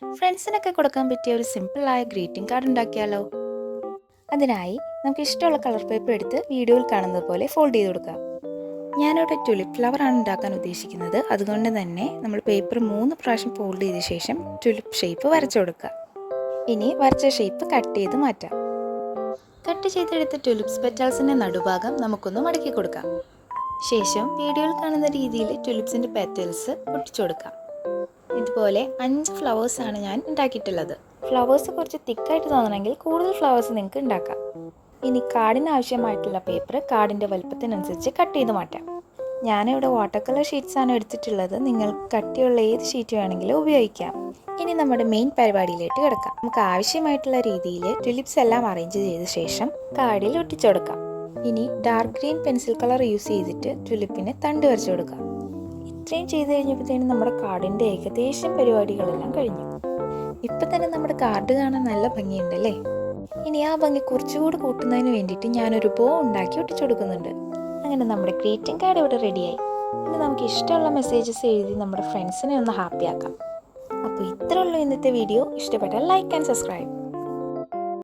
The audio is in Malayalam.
ഫ്രണ്ട്സിനൊക്കെ കൊടുക്കാൻ പറ്റിയ ഒരു സിമ്പിളായ ഗ്രീറ്റിംഗ് കാർഡ് ഉണ്ടാക്കിയാലോ? അതിനായി നമുക്ക് ഇഷ്ടമുള്ള കളർ പേപ്പർ എടുത്ത് വീഡിയോയിൽ കാണുന്നത് പോലെ ഫോൾഡ് ചെയ്ത് കൊടുക്കാം. ഞാനിവിടെ ട്യുലിപ്പ് ഫ്ലവർ ആണ് ഉണ്ടാക്കാൻ ഉദ്ദേശിക്കുന്നത്. അതുകൊണ്ട് തന്നെ നമ്മൾ പേപ്പർ 3 പ്രാവശ്യം ഫോൾഡ് ചെയ്ത ശേഷം ട്യുലിപ്പ് ഷേപ്പ് വരച്ചു കൊടുക്കുക. ഇനി വരച്ച ഷേപ്പ് കട്ട് ചെയ്ത് മാറ്റാം. കട്ട് ചെയ്തെടുത്ത ട്യുലിപ്സ് പെറ്റൽസിൻ്റെ നടുഭാഗം നമുക്കൊന്ന് മടക്കി കൊടുക്കാം. ശേഷം വീഡിയോയിൽ കാണുന്ന രീതിയിൽ ട്യുലിപ്സിൻ്റെ പെറ്റൽസ് ഒട്ടിച്ചു കൊടുക്കാം. ഇതുപോലെ 5 ഫ്ലവേഴ്സാണ് ഞാൻ ഉണ്ടാക്കിയിട്ടുള്ളത്. ഫ്ലവേഴ്സ് കുറച്ച് തിക്കായിട്ട് തോന്നണമെങ്കിൽ കൂടുതൽ ഫ്ലവേഴ്സ് നിങ്ങൾക്ക് ഉണ്ടാക്കാം. ഇനി കാർഡിന് ആവശ്യമായിട്ടുള്ള പേപ്പർ കാർഡിൻ്റെ വലുപ്പത്തിനനുസരിച്ച് കട്ട് ചെയ്ത് മാറ്റാം. ഞാനിവിടെ വാട്ടർ കളർ ഷീറ്റ്സാണ് എടുത്തിട്ടുള്ളത്. നിങ്ങൾക്ക് കട്ടിയുള്ള ഏത് ഷീറ്റ് വേണമെങ്കിലും ഉപയോഗിക്കാം. ഇനി നമ്മുടെ മെയിൻ പരിപാടിയിലേക്ക് കിടക്കാം. നമുക്ക് ആവശ്യമായിട്ടുള്ള രീതിയിൽ ട്യുലിപ്സ് എല്ലാം അറേഞ്ച് ചെയ്ത ശേഷം കാർഡിൽ ഒട്ടിച്ചു കൊടുക്കാം. ഇനി dark green pencil colour use ചെയ്തിട്ട് ട്യുലിപ്പിന് തണ്ട് വരച്ചു കൊടുക്കാം. ഇത്രയും ചെയ്ത് കഴിഞ്ഞപ്പോഴത്തേനും നമ്മുടെ കാർഡിൻ്റെ ഏകദേശം പരിപാടികളെല്ലാം കഴിഞ്ഞു. ഇപ്പം തന്നെ നമ്മുടെ കാർഡ് കാണാൻ നല്ല ഭംഗിയുണ്ടല്ലേ? ഇനി ആ ഭംഗി കുറച്ചുകൂടി കൂട്ടുന്നതിന് വേണ്ടിയിട്ട് ഞാനൊരു ബോ ഉണ്ടാക്കി ഒട്ടിച്ചു കൊടുക്കുന്നുണ്ട്. അങ്ങനെ നമ്മുടെ ഗ്രീറ്റിംഗ് കാർഡ് ഇവിടെ റെഡിയായി. ഇനി നമുക്ക് ഇഷ്ടമുള്ള മെസ്സേജസ് എഴുതി നമ്മുടെ ഫ്രണ്ട്സിനെ ഒന്ന് ഹാപ്പി ആക്കാം. അപ്പോൾ ഇത്രയുള്ളൂ ഇന്നത്തെ വീഡിയോ. ഇഷ്ടപ്പെട്ടാൽ ലൈക്ക് ആൻഡ് സബ്സ്ക്രൈബ്.